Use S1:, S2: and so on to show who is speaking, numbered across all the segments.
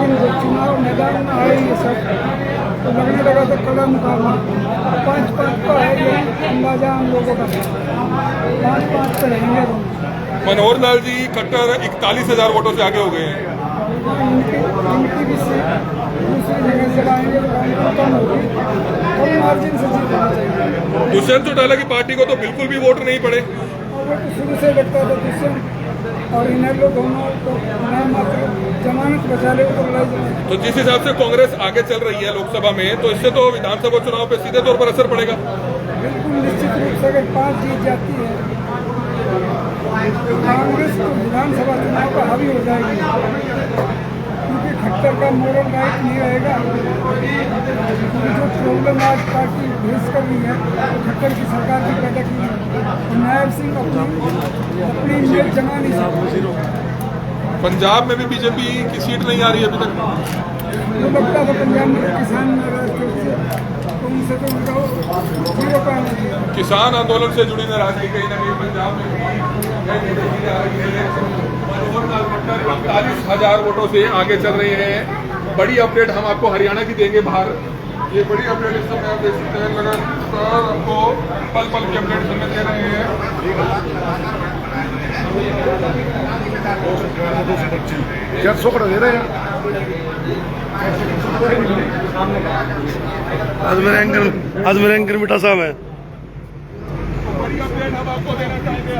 S1: लेकिन जब चुनाव मैदान में आए ये सब तो लगने लगा तो कड़ा मुकाबला 5-5 का है, ये अंदाजा हम लोगों का 5-5 पे रहेंगे दोनों।
S2: मनोहर लाल जी खट्टर 41,000 वोटों से आगे हो गए हैं।
S1: इनकी भी सीट दूसरी जगह से लाएंगे तो कम होगी, कम मार्जिन से जीतना चाहिए।
S2: दुष्यंत चौटाला की पार्टी को तो बिल्कुल भी वोट नहीं पड़े,
S1: और वो तो शुरू से लगता था दुष्यंत और इनेलो दोनों को मात्र जमानत बचा ले तो लड़ाई जाए।
S2: तो जिस हिसाब से कांग्रेस आगे चल रही है लोकसभा में, तो इससे तो विधानसभा चुनाव पे सीधे तौर पर असर पड़ेगा।
S1: बिल्कुल निश्चित रूप से अगर 5 जीत जाती है तो कांग्रेस तो विधानसभा चुनाव का हावी हो जाएगी, क्योंकि खट्टर का मोरल राइट नहीं रहेगा। जो प्रॉब्लम आज पार्टी फेस कर रही है तो खट्टर की सरकार की पैदा की है। नायब सिंह अपनी इमेज जमा नहीं सकते।
S2: पंजाब में भी बीजेपी की सीट नहीं आ रही है अभी तक।
S1: तो लगता था पंजाब में किसान नाराज थे, तो उनसे तो उनका 0 पॉइंट दिया।
S2: किसान आंदोलन से जुड़ी नाराजगी कहीं ना कहीं पंजाब में देखी जा रही है। मनोहर लाल खट्टर 41,000 वोटों से आगे चल रहे हैं। बड़ी अपडेट हम आपको हरियाणा की देंगे बाहर। ये बड़ी अपडेट इस समय आप देख सकते हैं, लगातार आपको पल पल की अपडेट समय दे रहे हैं।
S3: क्या सोकड़ा दे रहे हैं? आज मेरे एंकर मिठा साहब है।
S2: बड़ी अपडेट हम आपको देना चाहेंगे,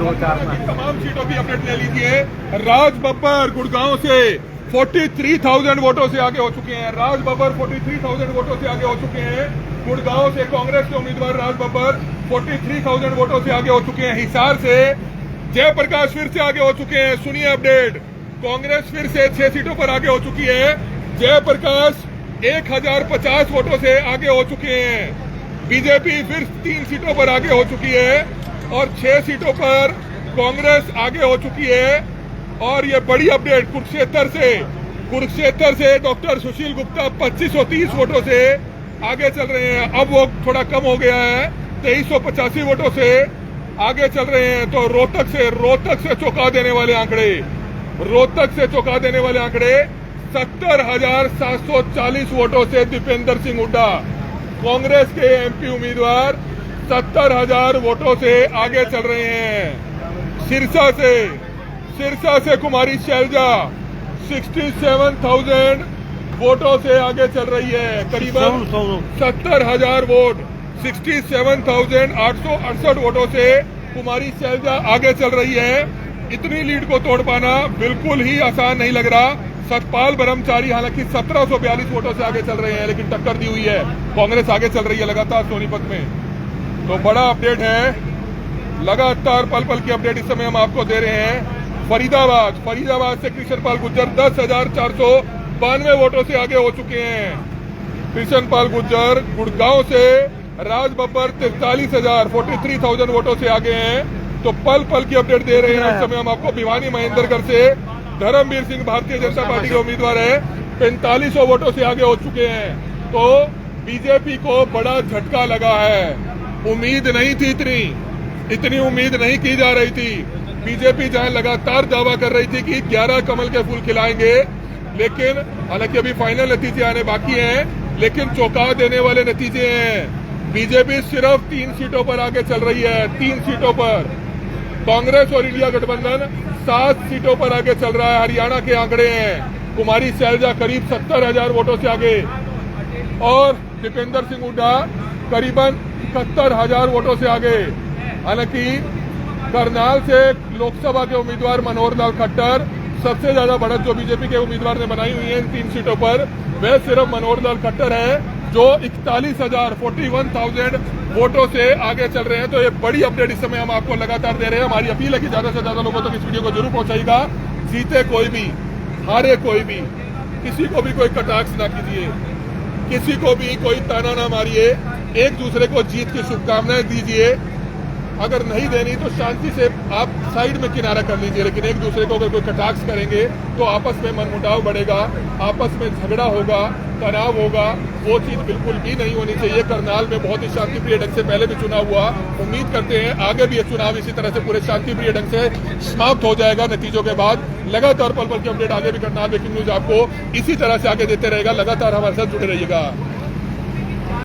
S2: तमाम सीटों की अपडेट ले लीजिए। राज बब्बर गुड़गांव से 43,000 वोटों से आगे हो चुके हैं। राज बब्बर 43,000 वोटों से आगे हो चुके हैं। गुड़गांव से कांग्रेस के उम्मीदवार राज बब्बर 43,000 वोटों से आगे हो चुके हैं। हिसार से जयप्रकाश फिर से आगे हो चुके हैं। सुनिए अपडेट, कांग्रेस फिर से 6 सीटों पर आगे हो चुकी है। जयप्रकाश 1,050 वोटों से आगे हो चुके हैं। बीजेपी फिर 3 सीटों पर आगे हो चुकी है और 6 सीटों पर कांग्रेस आगे हो चुकी है। और ये बड़ी अपडेट कुरुक्षेत्र से डॉक्टर सुशील गुप्ता 2,530 वोटों से आगे चल रहे हैं। अब वो थोड़ा कम हो गया है, 2,385 वोटों से आगे चल रहे हैं। तो रोहतक से चौंका देने वाले आंकड़े 70,740 वोटों से दीपेंद्र सिंह हुड्डा कांग्रेस के एमपी उम्मीदवार 70,000 वोटों से आगे चल रहे हैं। सिरसा से कुमारी शैलजा 67,000 वोटों से आगे चल रही है। करीबन 70,000 वोट, 67,868 वोटों से कुमारी शैलजा आगे चल रही है। इतनी लीड को तोड़ पाना बिल्कुल ही आसान नहीं लग रहा। सतपाल ब्रह्मचारी हालांकि 1,742 वोटों से आगे चल रहे हैं, लेकिन टक्कर दी हुई है। कांग्रेस आगे चल रही है लगातार सोनीपत में। तो बड़ा अपडेट है, लगातार पल पल की अपडेट इस समय हम आपको दे रहे हैं। फरीदाबाद से कृष्णपाल गुर्जर 10,492 वोटों से आगे हो चुके हैं। कृष्णपाल गुर्जर गुड़गांव से राज बब्बर 43,000 वोटों से आगे हैं। तो पल पल की अपडेट दे रहे हैं इस समय हम आपको। भिवानी महेंद्रगढ़ से धर्मवीर सिंह भारतीय जनता पार्टी के उम्मीदवार है, 4500 वोटों से आगे हो चुके हैं। तो बीजेपी को बड़ा झटका लगा है। उम्मीद नहीं थी, इतनी उम्मीद नहीं की जा रही थी। बीजेपी जहां लगातार दावा कर रही थी कि 11 कमल के फूल खिलाएंगे, लेकिन हालांकि अभी फाइनल नतीजे आने बाकी हैं, लेकिन चौंका देने वाले नतीजे हैं। बीजेपी सिर्फ 3 सीटों पर आगे चल रही है, 3 सीटों पर। कांग्रेस और इंडिया गठबंधन 7 सीटों पर आगे चल रहा है। हरियाणा के आंकड़े हैं, कुमारी शैलजा करीब 70,000 वोटों से आगे और दीपेंद्र सिंह हुड्डा करीबन 71,000 वोटों से आगे। हालांकि करनाल से लोकसभा के उम्मीदवार मनोहर लाल खट्टर सबसे ज्यादा बढ़त जो बीजेपी के उम्मीदवार ने बनाई हुई है इन 3 सीटों पर, वह सिर्फ मनोहर लाल खट्टर है जो 41,000 वोटों से आगे चल रहे हैं। तो ये बड़ी अपडेट इस समय हम आपको लगातार दे रहे हैं। हमारी अपील है कि ज्यादा से ज्यादा लोगों तक इस वीडियो को जरूर पहुंचाइएगा। जीते कोई भी, हारे कोई भी, किसी को भी कोई कटाक्ष ना कीजिए, किसी को भी कोई ताना ना मारिए, एक दूसरे को जीत की शुभकामनाएं दीजिए। अगर नहीं देनी तो शांति से आप साइड में किनारा कर लीजिए, लेकिन एक दूसरे को अगर कोई कटाक्ष करेंगे तो आपस में मनमुटाव बढ़ेगा, आपस में झगड़ा होगा, तनाव होगा। वो चीज बिल्कुल भी नहीं होनी चाहिए। करनाल में बहुत ही शांतिप्रिय ढंग से पहले भी चुनाव हुआ, उम्मीद करते हैं आगे भी ये चुनाव इसी तरह से पूरे शांतिप्रिय ढंग से समाप्त हो जाएगा। नतीजों के बाद लगातार पल पल की अपडेट आगे भी करनाल ब्रेकिंग न्यूज आपको इसी तरह से आगे देते रहेगा। लगातार हमारे साथ जुड़े रहिएगा।